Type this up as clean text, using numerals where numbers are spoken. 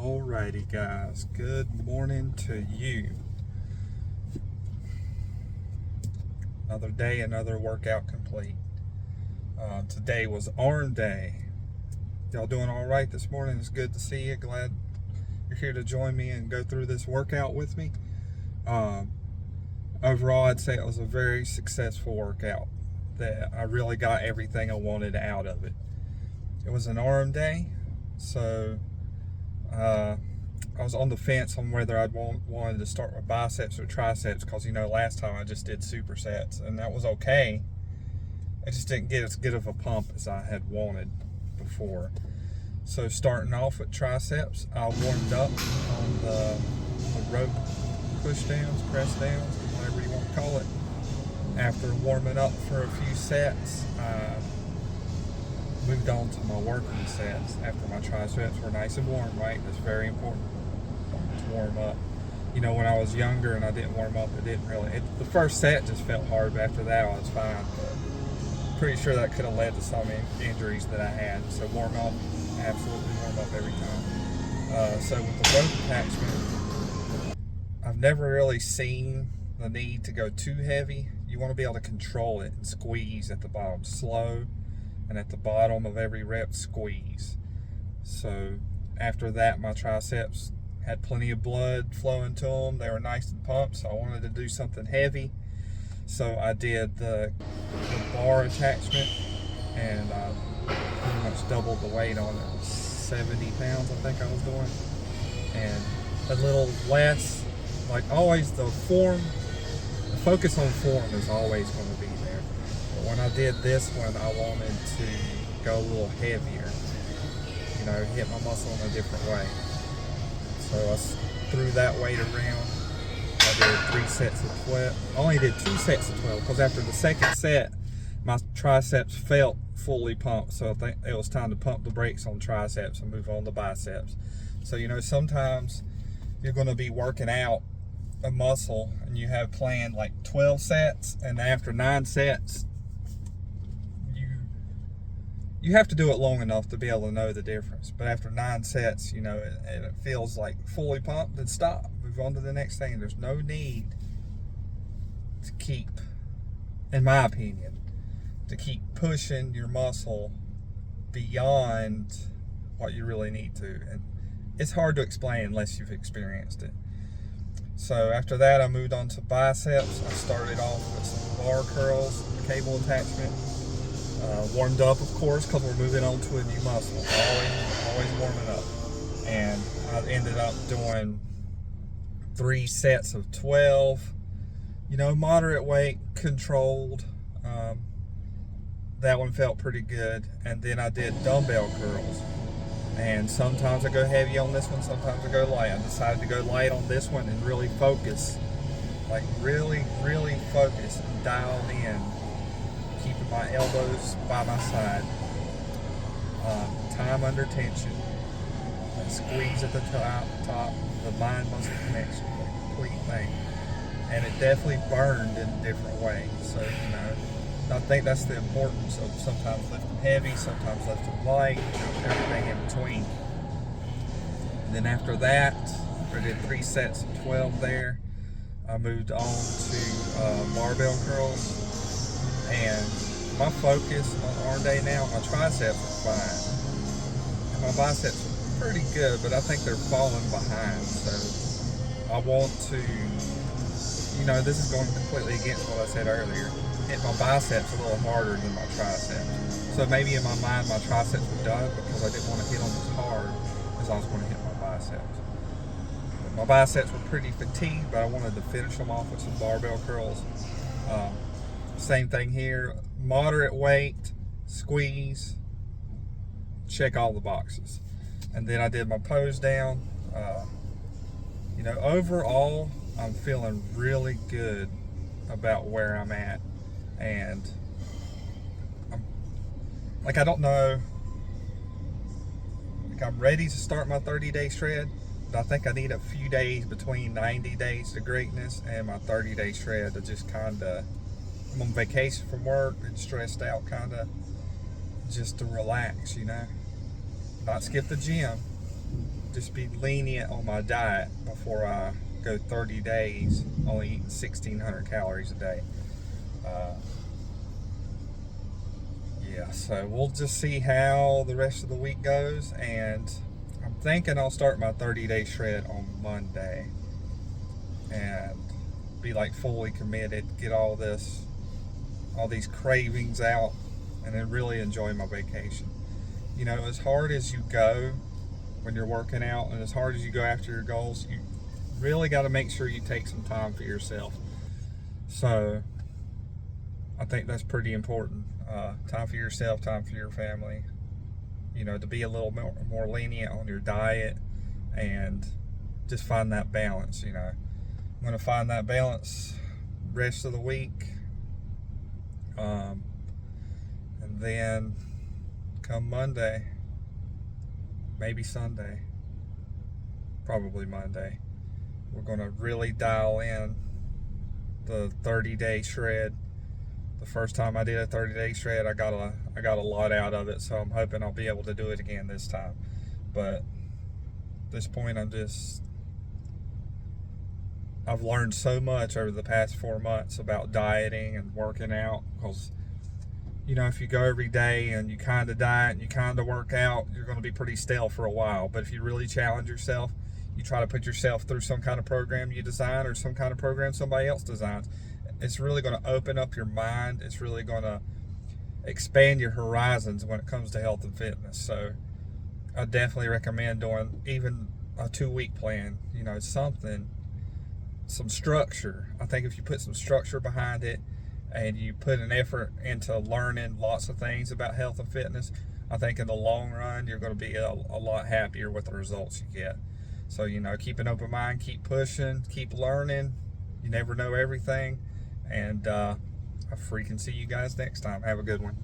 Alrighty guys, good morning to you. Another day, another workout complete. Today was arm day. Y'all doing alright this morning? It's good to see you. Glad you're here to join me and go through this workout with me. Overall, I'd say it was a very successful workout. That I really got everything I wanted out of it. It was an arm day, so I was on the fence on whether I'd wanted to start with biceps or triceps, because last time I just did supersets and that was okay. I just didn't get as good of a pump as I had wanted before. So starting off with triceps, I warmed up on the rope push downs, press downs, whatever you want to call it. After warming up for a few sets, I moved on to my working sets after my triceps were nice and warm, right? That's very important to warm up. When I was younger and I didn't warm up, the first set just felt hard, but after that I was fine. But pretty sure that could have led to some injuries that I had. So warm up, absolutely warm up every time. So with the rope attachment, I've never really seen the need to go too heavy. You want to be able to control it and squeeze at the bottom, slow, and at the bottom of every rep, squeeze. So after that, my triceps had plenty of blood flowing to them. They were nice and pumped, so I wanted to do something heavy. So I did the bar attachment, and I pretty much doubled the weight on it. 70 pounds I think I was doing. And a little less, like always, the focus on form is always going to be there. But when I did this one, I wanted to go a little heavier, hit my muscle in a different way. So I threw that weight around. I did 3 sets of 12. I only did 2 sets of 12 because after the second set, my triceps felt fully pumped. So I think it was time to pump the brakes on triceps and move on to biceps. So, sometimes you're going to be working out a muscle and you have planned like 12 sets, and after 9 sets, you have to do it long enough to be able to know the difference. But after 9 sets, it feels like fully pumped, then stop. Move on to the next thing. There's no need to keep, in my opinion, to keep pushing your muscle beyond what you really need to. And it's hard to explain unless you've experienced it. So after that, I moved on to biceps. I started off with some bar curls, cable attachment. Warmed up, of course, because we're moving on to a new muscle. Always warming up. And I ended up doing 3 sets of 12. Moderate weight, controlled. That one felt pretty good. And then I did dumbbell curls. And sometimes I go heavy on this one, sometimes I go light. I decided to go light on this one and really focus. Like really, really focus and dial in. Keeping my elbows by my side. Time under tension. Squeeze at the top. The mind muscle connection. The complete thing. And it definitely burned in a different way. So, I think that's the importance of sometimes lifting heavy, sometimes lifting light, everything in between. And then after that, I did 3 sets of 12 there. I moved on to barbell curls. And my focus on arm day now, my triceps are fine. And my biceps are pretty good, but I think they're falling behind. So I want to, this is going completely against what I said earlier. Hit my biceps a little harder than my triceps. So maybe in my mind my triceps were done because I didn't want to hit them as hard as I was going to hit my biceps. But my biceps were pretty fatigued, but I wanted to finish them off with some barbell curls. Same thing here, moderate weight, squeeze, check all the boxes. And then I did my pose down. Overall, I'm feeling really good about where I'm at. And I don't know, I'm ready to start my 30-day shred, but I think I need a few days between 90 days to greatness and my 30-day shred to just I'm on vacation from work, been stressed out just to relax, not skip the gym, just be lenient on my diet before I go 30 days only eating 1,600 calories a day. Yeah, so we'll just see how the rest of the week goes, and I'm thinking I'll start my 30-day shred on Monday and be like fully committed, get all these cravings out, and then really enjoy my vacation. You know, as hard as you go when you're working out and as hard as you go after your goals, you really got to make sure you take some time for yourself. So I think that's pretty important. Time for yourself, time for your family. You know, to be a little more lenient on your diet and just find that balance. You know, I'm going to find that balance rest of the week. And then come Monday, maybe Sunday, probably Monday, we're going to really dial in the 30-day shred. The first time I did a 30-day shred, I got a lot out of it, so I'm hoping I'll be able to do it again this time. But at this point, I've learned so much over the past 4 months about dieting and working out, because you know, if you go every day and you kind of diet and you kind of work out, you're going to be pretty stale for a while. But if you really challenge yourself, you try to put yourself through some kind of program you design or some kind of program somebody else designs, it's really going to open up your mind. It's really going to expand your horizons when it comes to health and fitness. So I definitely recommend doing even a 2-week plan, you know, some structure. I think if you put some structure behind it, and you put an effort into learning lots of things about health and fitness, I think in the long run you're going to be a lot happier with the results you get. So, you know, keep an open mind, keep pushing, keep learning. You never know everything. And I freaking see you guys next time. Have a good one.